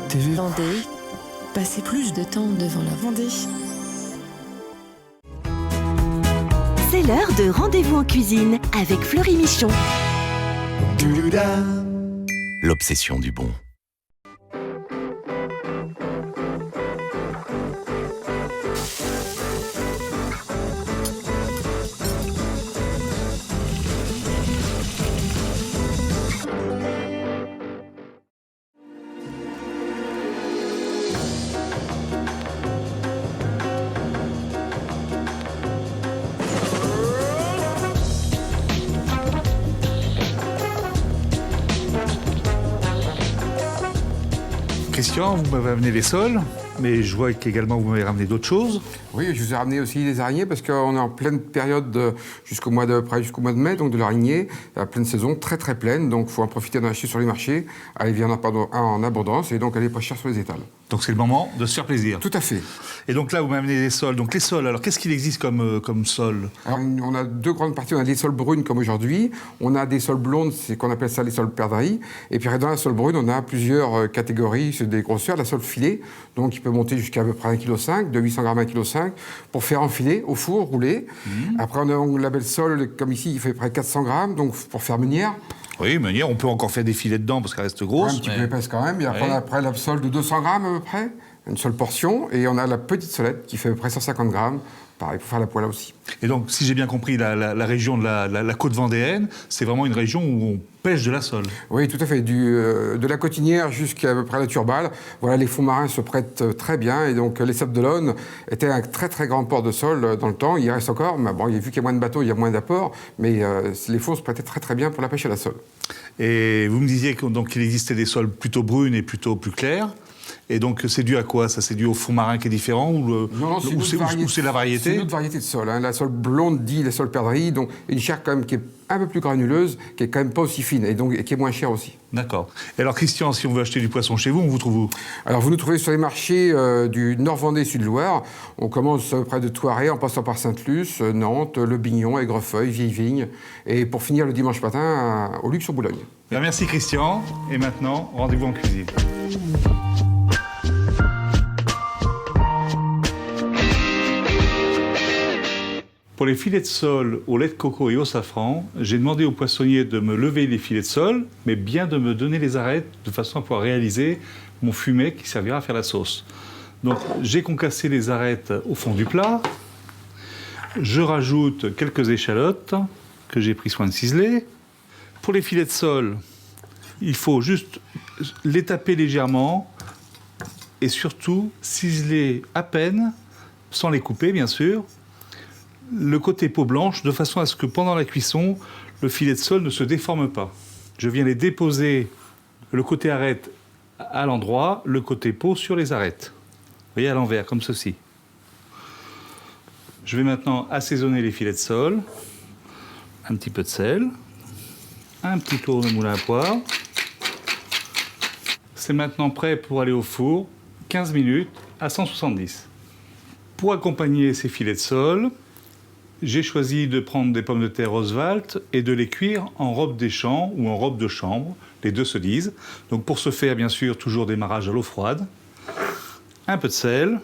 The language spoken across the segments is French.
TV. Vendée, passez plus de temps devant la Vendée. C'est l'heure de Rendez-vous en cuisine avec Fleury Michon. L'obsession du bon. Christian, vous m'avez amené les sols, mais je vois qu'également vous m'avez ramené d'autres choses. Oui, je vous ai ramené aussi des araignées parce qu'on est en pleine période jusqu'au mois de mai, donc de l'araignée, la pleine saison, très très pleine, donc il faut en profiter d'en acheter sur les marchés. Elle vient en abondance et donc elle est pas chère sur les étals. Donc c'est le moment de se faire plaisir. Tout à fait. Et donc là, vous m'avez amené des sols. Donc les sols, alors qu'est-ce qu'il existe comme sol? Alors, on a deux grandes parties. On a des sols brunes comme aujourd'hui. On a des sols blondes, c'est qu'on appelle ça les sols perdrix. Et puis dans la sol brune, on a plusieurs catégories, c'est des grosseurs. La sol filet, donc il peut monter jusqu'à à peu près 1,5 kg, de 800 grammes à 1,5 kg, pour faire enfiler au four, rouler. Après, on a un label sol, comme ici, il fait près 400 grammes, donc pour faire meunière. Oui, meunière, on peut encore faire des filets dedans parce qu'elle reste grosse. Un petit peu épaisse quand même. Et après, on a après la sole de 200 grammes à peu près, une seule portion. Et on a la petite solette qui fait à peu près 150 grammes. Pareil, pour faire la poêle aussi. Et donc, si j'ai bien compris, la région de la côte vendéenne, c'est vraiment une région où on pêche de la sole. Oui, tout à fait. De la Cotinière jusqu'à peu près la Turballe. Voilà, les fonds marins se prêtent très bien. Et donc, les Sables d'Olonne étaient un très très grand port de sole dans le temps. Il reste encore, mais bon, vu qu'il y a moins de bateaux, il y a moins d'apports. Mais les fonds se prêtaient très très bien pour la pêche à la sole. Et vous me disiez qu'il existait des sols plutôt brunes et plutôt plus clairs. Et donc, c'est dû à quoi? Ça, c'est dû au fond marin qui est différent ou c'est la variété? C'est une autre variété de sol. Hein. La sole blonde dit la sole perdrix, donc une chair quand même qui est un peu plus granuleuse, qui est quand même pas aussi fine et qui est moins chère aussi. D'accord. Et alors, Christian, si on veut acheter du poisson chez vous, on vous trouve où? Alors, vous nous trouvez sur les marchés du Nord-Vendée, Sud-Loire. On commence près de Thoiret, en passant par Sainte-Luce, Nantes, Le Bignon, Aigrefeuille, Vieille-Vigne. Et pour finir le dimanche matin, au Luc sur Boulogne. Bien, merci Christian. Et maintenant, rendez-vous en cuisine. Pour les filets de sole au lait de coco et au safran, j'ai demandé au poissonnier de me lever les filets de sole, mais bien de me donner les arêtes de façon à pouvoir réaliser mon fumet qui servira à faire la sauce. Donc j'ai concassé les arêtes au fond du plat. Je rajoute quelques échalotes que j'ai pris soin de ciseler. Pour les filets de sole, il faut juste les taper légèrement et surtout ciseler à peine, sans les couper bien sûr, le côté peau blanche, de façon à ce que pendant la cuisson, le filet de sole ne se déforme pas. Je viens les déposer, le côté arête à l'endroit, le côté peau sur les arêtes. Vous voyez, à l'envers, comme ceci. Je vais maintenant assaisonner les filets de sole. Un petit peu de sel. Un petit tour de moulin à poivre. C'est maintenant prêt pour aller au four, 15 minutes à 170. Pour accompagner ces filets de sole, j'ai choisi de prendre des pommes de terre Oswald et de les cuire en robe des champs ou en robe de chambre. Les deux se disent. Donc pour ce faire, bien sûr, toujours démarrage à l'eau froide. Un peu de sel.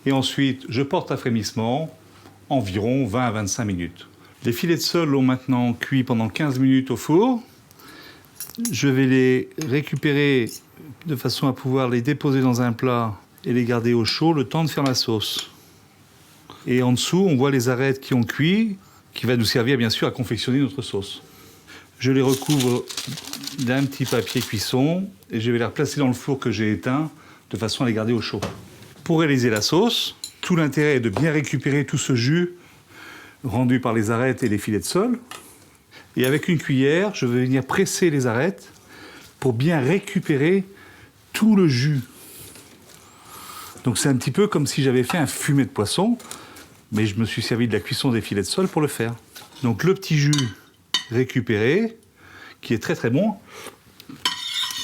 Et ensuite, je porte à frémissement environ 20 à 25 minutes. Les filets de sole ont maintenant cuit pendant 15 minutes au four. Je vais les récupérer de façon à pouvoir les déposer dans un plat et les garder au chaud le temps de faire ma sauce. Et en dessous, on voit les arêtes qui ont cuit, qui va nous servir bien sûr à confectionner notre sauce. Je les recouvre d'un petit papier cuisson et je vais les replacer dans le four que j'ai éteint de façon à les garder au chaud. Pour réaliser la sauce, tout l'intérêt est de bien récupérer tout ce jus rendu par les arêtes et les filets de sole. Et avec une cuillère, je vais venir presser les arêtes pour bien récupérer tout le jus. Donc c'est un petit peu comme si j'avais fait un fumet de poisson, mais je me suis servi de la cuisson des filets de sole pour le faire. Donc le petit jus récupéré, qui est très très bon,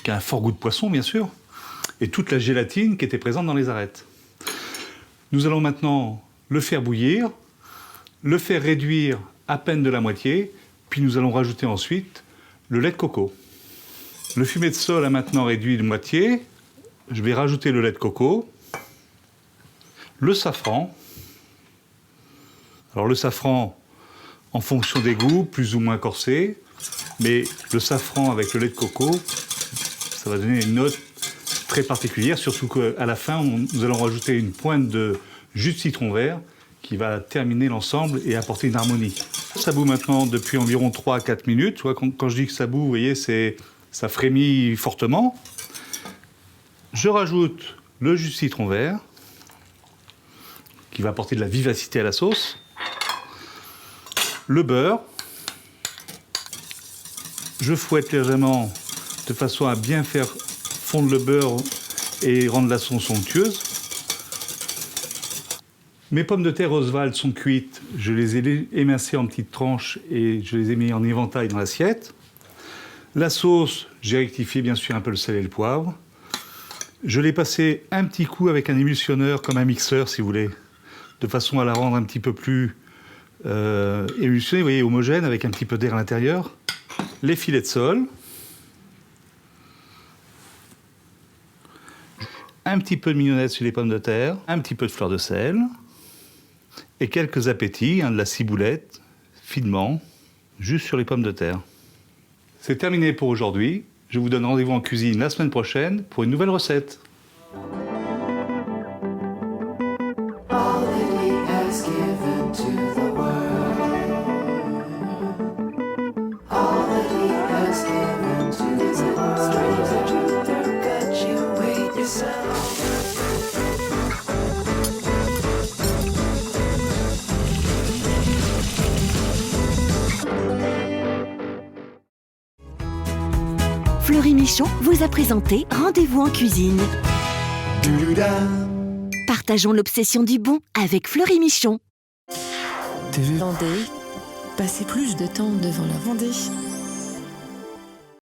qui a un fort goût de poisson bien sûr, et toute la gélatine qui était présente dans les arêtes. Nous allons maintenant le faire bouillir, le faire réduire à peine de la moitié, puis nous allons rajouter ensuite le lait de coco. Le fumet de sol a maintenant réduit de moitié. Je vais rajouter le lait de coco, le safran. Alors le safran, en fonction des goûts, plus ou moins corsé, mais le safran avec le lait de coco, ça va donner une note très particulière, surtout qu'à la fin, nous allons rajouter une pointe de jus de citron vert qui va terminer l'ensemble et apporter une harmonie. Ça bout maintenant depuis environ 3 à 4 minutes. Tu vois, quand je dis que ça bout, vous voyez, ça frémit fortement. Je rajoute le jus de citron vert qui va apporter de la vivacité à la sauce. Le beurre. Je fouette légèrement de façon à bien faire fondre le beurre et rendre la sauce somptueuse. Mes pommes de terre Oswald sont cuites. Je les ai émincées en petites tranches et je les ai mis en éventail dans l'assiette. La sauce, j'ai rectifié bien sûr un peu le sel et le poivre. Je l'ai passé un petit coup avec un émulsionneur, comme un mixeur si vous voulez, de façon à la rendre un petit peu plus émulsionnée, vous voyez, homogène, avec un petit peu d'air à l'intérieur. Les filets de sol. Un petit peu de mignonnette sur les pommes de terre, un petit peu de fleur de sel, et quelques appétits, de la ciboulette, finement, juste sur les pommes de terre. C'est terminé pour aujourd'hui. Je vous donne rendez-vous en cuisine la semaine prochaine pour une nouvelle recette. Fleury Michon vous a présenté Rendez-vous en cuisine. Partageons l'obsession du bon avec Fleury Michon. Vendée, passez plus de temps devant la Vendée.